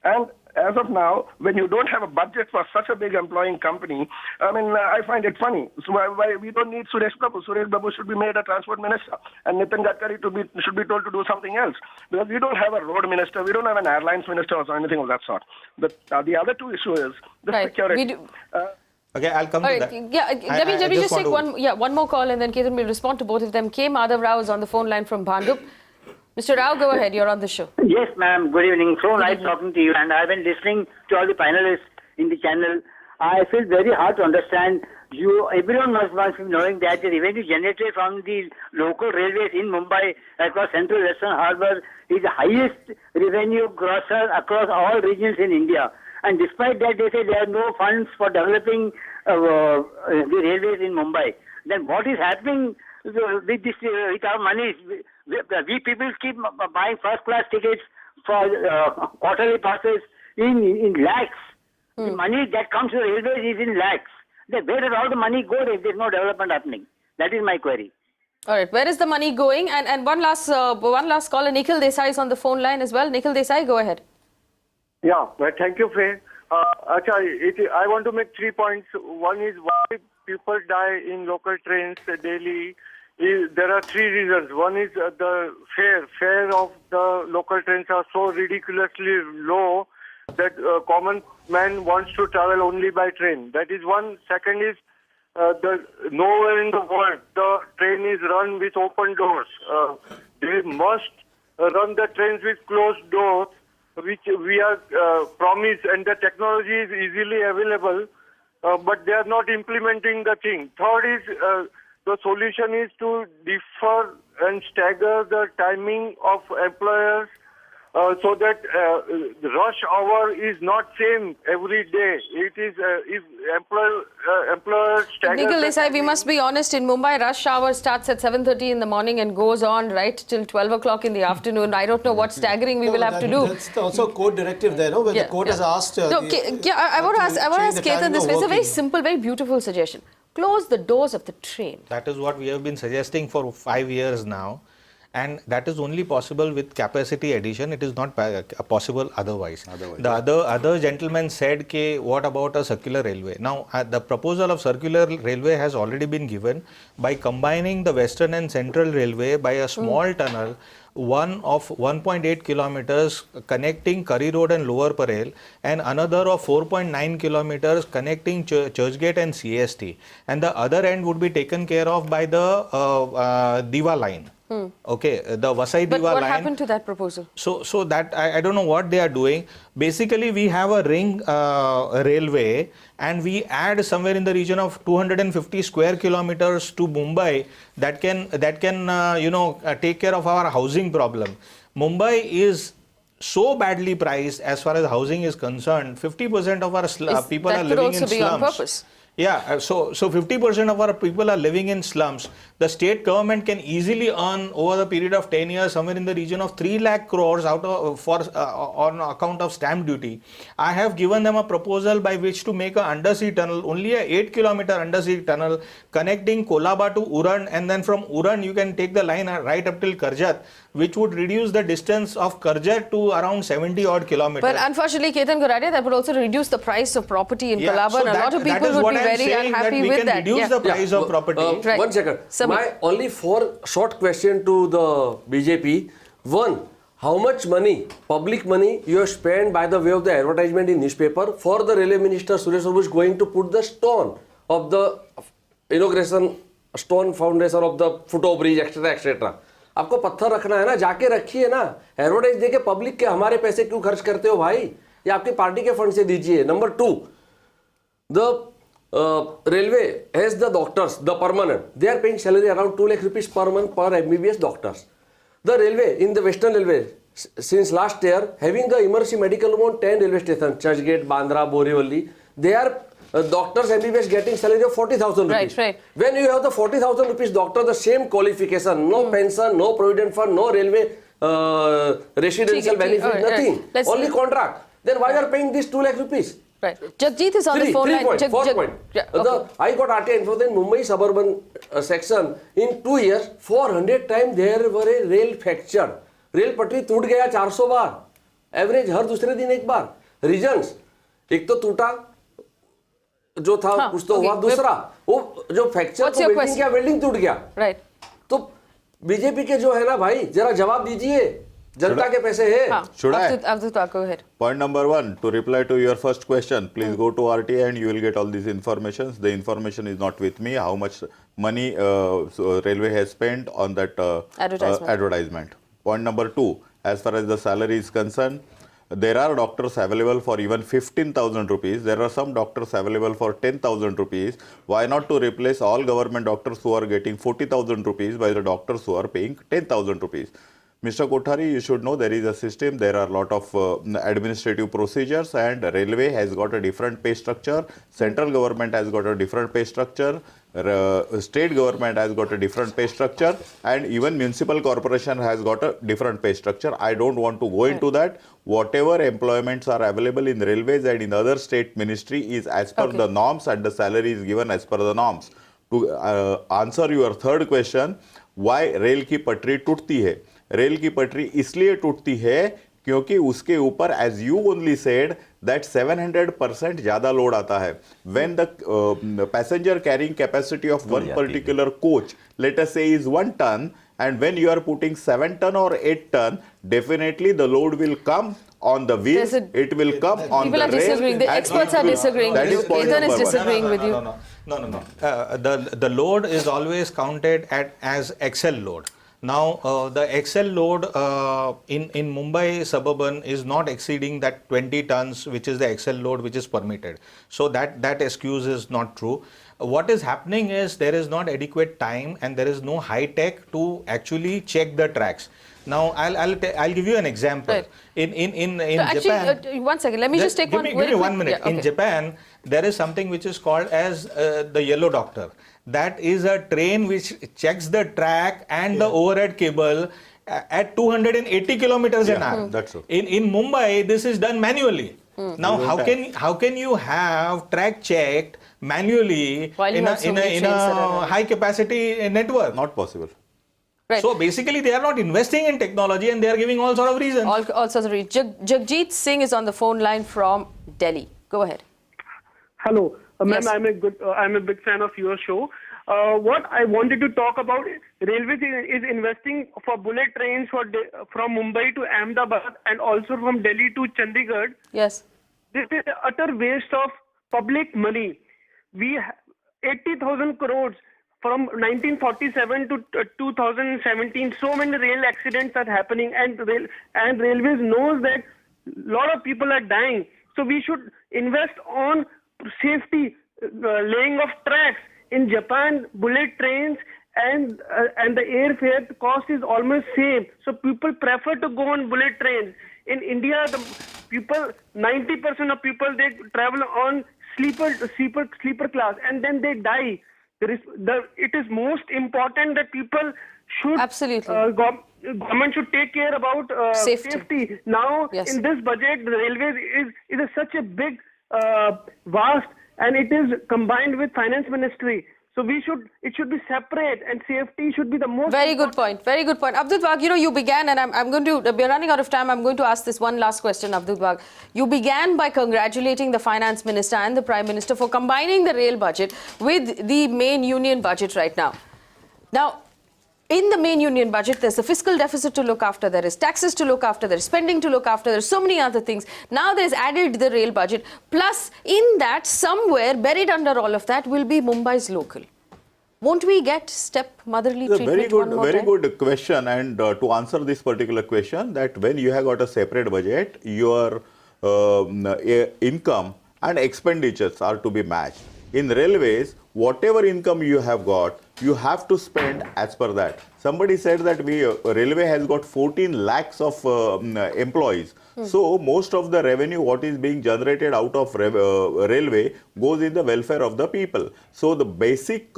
And as of now, when you don't have a budget for such a big employing company, I find it funny. So why we don't need Suresh Prabhu? Suresh Prabhu should be made a transport minister, and Nitin Gadkari should be told to do something else, because we don't have a road minister, we don't have an airlines minister or anything of that sort. The other two issue is the security. Okay, I'll come to that. Yeah, let me just take one more call, and then Ketan will respond to both of them. K. Madhav Rao is on the phone line from Bhandup. Mr. Rao, go ahead. You're on the show. Yes, ma'am. Good evening. So nice talking to you. And I've been listening to all the panelists in the channel. I feel very hard to understand. Everyone must be knowing that the revenue generated from the local railways in Mumbai across Central Western Harbour is the highest revenue grosser across all regions in India. And despite that, they say there are no funds for developing the railways in Mumbai. Then what is happening with our money? We people keep buying first-class tickets for quarterly passes in lakhs. The money that comes to railways is in lakhs. Then where does all the money go if there's no development happening? That is my query. All right, where is the money going? And one last caller, Nikhil Desai is on the phone line as well. Nikhil Desai, go ahead. Yeah, thank you, Faye. I want to make 3 points. One is why people die in local trains daily. There are 3 reasons. One is the fare of the local trains are so ridiculously low that common man wants to travel only by train. That is one. Second is nowhere in the world the train is run with open doors. They must run the trains with closed doors, which we are promised, and the technology is easily available, but they are not implementing the thing. Third is the solution is to defer and stagger the timing of employers so that the rush hour is not same every day. It is if employer stagger. Nikhil Desai, we must be honest. In Mumbai, rush hour starts at 7:30 in the morning and goes on right till 12 o'clock in the afternoon. I don't know what staggering we will have to do. That's also a court directive there, no? Where the court has asked. I want to ask Ketan this way. It's a very simple, very beautiful suggestion. Close the doors of the train. That is what we have been suggesting for 5 years now, and that is only possible with capacity addition. It is not possible otherwise. The other gentleman said, what about a circular railway? Now, the proposal of circular railway has already been given by combining the western and central railway by a small tunnel, one of 1.8 kilometers connecting Curry Road and Lower Parel, and another of 4.9 kilometers connecting Churchgate and CST. And the other end would be taken care of by the Diva line. Okay, the Vasai Diva line. But what happened to that proposal? So that I don't know what they are doing. Basically, we have a ring railway, and we add somewhere in the region of 250 square kilometers to Mumbai that can take care of our housing problem. Mumbai is so badly priced as far as housing is concerned. 50% of our people are living in slums. That could also be on purpose. Yeah, so 50% of our people are living in slums. The state government can easily earn over the period of 10 years somewhere in the region of 3 lakh crores on account of stamp duty. I have given them a proposal by which to make an undersea tunnel, only a 8-kilometer undersea tunnel connecting Kolaba to Uran, and then from Uran you can take the line right up till Karjat, which would reduce the distance of Karjat to around 70 odd kilometers. But unfortunately, Ketan Goradia, that would also reduce the price of property in Kolaba, and a lot of people would be very unhappy with that. Reduce the price of property. Right. 1 second. My only 4 short question to the BJP. One, how much money, public money, you have spent by the way of the advertisement in newspaper for the railway minister Suresh Prabhu is going to put the stone of the inauguration, stone foundation of the football bridge, etc., etc. आपको पत्थर रखना है ना, जाके रखिए ना, advertise देके public के हमारे पैसे क्यों खर्च करते हो भाई, ये आपकी पार्टी के फंड से दीजिए. Number 2, the railway has the doctors, the permanent. They are paying salary around 2 lakh rupees per month per MBBS doctors. The railway in the Western Railway since last year having the emergency medical room on 10 railway stations, Churchgate, Bandra, Borivali. They are doctors MBBS getting salary of 40,000 rupees. Right. When you have the 40,000 rupees doctor, the same qualification, no pension, no provident fund, no railway residential benefit, nothing. Only contract. Then why are paying this 2 lakh rupees? Right. Jagjit is on the phone line. Fourth point. Yeah, okay. I got RTI info in Mumbai suburban section. In 2 years, 400 times there were a rail fracture. Rail पटरी टूट गया 400 बार, average हर दूसरे दिन एक बार. Reasons, एक तो टूटा जो था कुछ तो हुआ, दूसरा वो जो फ्रैक्चर तो वेल्डिंग किया, वेल्डिंग टूट गया. राइट. तो बीजेपी के जो है ना भाई, जरा जवाब दीजिए, जनता के पैसे हैं. Should I? Avadhut Wagh, go ahead. Point number 1, to reply to your first question, please go to RTI and you will get all these informations. The information is not with me, how much money railway has spent on that advertisement. Point number 2, as far as the salary is concerned, there are doctors available for even 15,000 rupees. There are some doctors available for 10,000 rupees. Why not to replace all government doctors who are getting 40,000 rupees by the doctors who are paying 10,000 rupees? Mr. Kothari, you should know there is a system, there are a lot of administrative procedures, and railway has got a different pay structure, central government has got a different pay structure, state government has got a different pay structure, and even municipal corporation has got a different pay structure. I don't want to go into that. Whatever employments are available in railways and in other state ministry is as per the norms, and the salary is given as per the norms. To answer your third question, why rail की पटरी टूटती है? Rail की पटरी इसलिए टूटती है क्योंकि उसके ऊपर, as you only said, that 700% ज़्यादा लोड आता है. When the passenger carrying capacity of one particular coach, let us say, is 1 ton, and when you are putting 7 ton or 8 ton, definitely the load will come on the wheels, it will come on the rail. People are disagreeing. The experts are disagreeing with you. Ketan is disagreeing with you. No. The load is always counted as XL load. Now, the XL load in Mumbai suburban is not exceeding that 20 tons, which is the XL load which is permitted. So that excuse is not true. What is happening is there is not adequate time and there is no high tech to actually check the tracks. Now, I'll give you an example. Right. In Japan. Actually, 1 second. Let me just take give me 1 minute. Yeah, in Japan, there is something which is called as the yellow doctor. That is a train which checks the track and the overhead cable at 280 kilometers an hour. That's so. In Mumbai, this is done manually. Now, how can you have track checked manually in a high capacity network? Not possible. Right. So basically, they are not investing in technology and they are giving all sorts of reasons. All sorts of reasons. Jagjit Singh is on the phone line from Delhi. Go ahead. Hello, ma'am. Yes. I'm a big fan of your show. What I wanted to talk about, Railways is investing for bullet trains from Mumbai to Ahmedabad and also from Delhi to Chandigarh. Yes. This is utter waste of public money. 80,000 crores from 1947 to 2017. So many rail accidents are happening, and Railways knows that a lot of people are dying. So we should invest on safety, laying of tracks. In Japan, bullet trains and the airfare cost is almost same. So people prefer to go on bullet trains. In India, 90% of people, they travel on sleeper class, and then they die. It is most important that people should government should take care about safety. Now, in this budget, the railways is such a big, vast, and it is combined with finance ministry. So it should be separate, and safety should be the most. Very good point. Very good point. Avadhut Wagh, you began, and I'm going to, we're running out of time. I'm going to ask this one last question, Avadhut Wagh. You began by congratulating the finance minister and the prime minister for combining the rail budget with the main union budget right now. Now, in the main union budget, there's the fiscal deficit to look after, there is taxes to look after, there's spending to look after, there's so many other things. Now there's added the rail budget. Plus, in that, somewhere buried under all of that will be Mumbai's local. Won't we get step-motherly treatment Very good question. And to answer this particular question, that when you have got a separate budget, your income and expenditures are to be matched. In railways, whatever income you have got, you have to spend as per that. Somebody said that railway has got 14 lakhs of employees. So most of the revenue what is being generated out of railway goes in the welfare of the people. So the basic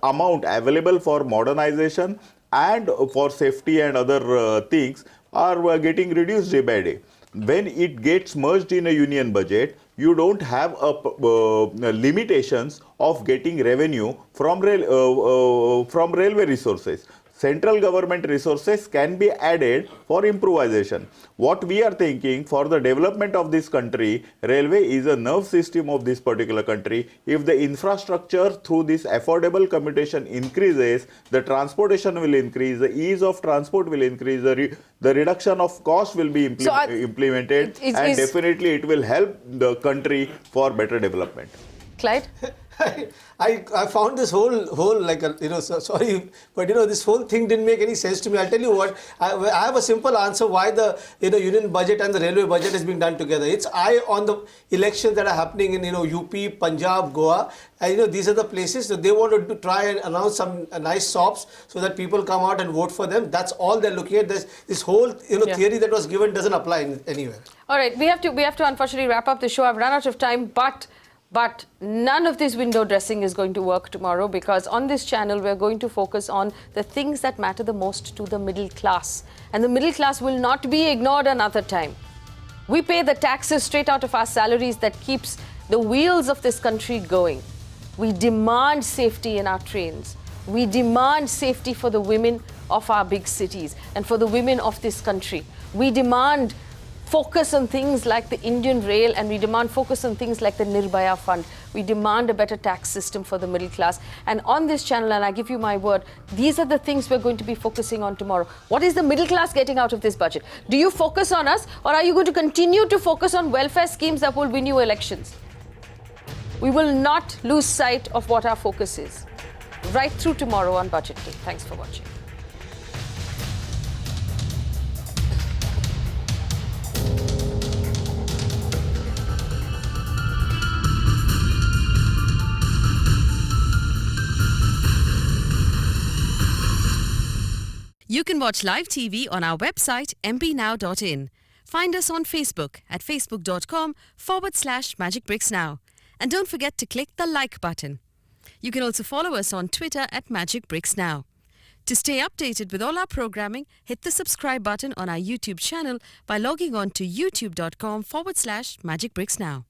amount available for modernization and for safety and other things are getting reduced day by day. When it gets merged in a union budget, you don't have limitations of getting revenue from railway resources. Central government resources can be added for improvisation. What we are thinking for the development of this country, railway is a nerve system of this particular country. If the infrastructure through this affordable commutation increases, the transportation will increase, the ease of transport will increase, the reduction of cost will be implemented, and definitely it will help the country for better development. Clyde? I found this whole like sorry, but this whole thing didn't make any sense to me. I'll tell you what, I have a simple answer why the union budget and the railway budget is being done together. It's on the elections that are happening in UP, Punjab, Goa, and these are the places that they want to try and announce some nice sops so that people come out and vote for them. That's all they're looking at. This whole theory that was given doesn't apply anywhere. All right, we have to unfortunately wrap up the show. I've run out of time, but none of this window dressing is going to work tomorrow, because on this channel we're going to focus on the things that matter the most to the middle class. And the middle class will not be ignored another time. We pay the taxes straight out of our salaries that keeps the wheels of this country going. We demand safety in our trains. We demand safety for the women of our big cities and for the women of this country. We demand focus on things like the Indian Rail, and we demand focus on things like the Nirbhaya Fund. We demand a better tax system for the middle class. And on this channel, and I give you my word, these are the things we're going to be focusing on tomorrow. What is the middle class getting out of this budget? Do you focus on us, or are you going to continue to focus on welfare schemes that will win you elections? We will not lose sight of what our focus is. Right through tomorrow on Budget Day. Thanks for watching. You can watch live TV on our website mpnow.in. Find us on Facebook at facebook.com/Magicbricks Now. And don't forget to click the like button. You can also follow us on Twitter at Magicbricks Now. To stay updated with all our programming, hit the subscribe button on our YouTube channel by logging on to youtube.com/Magicbricks Now.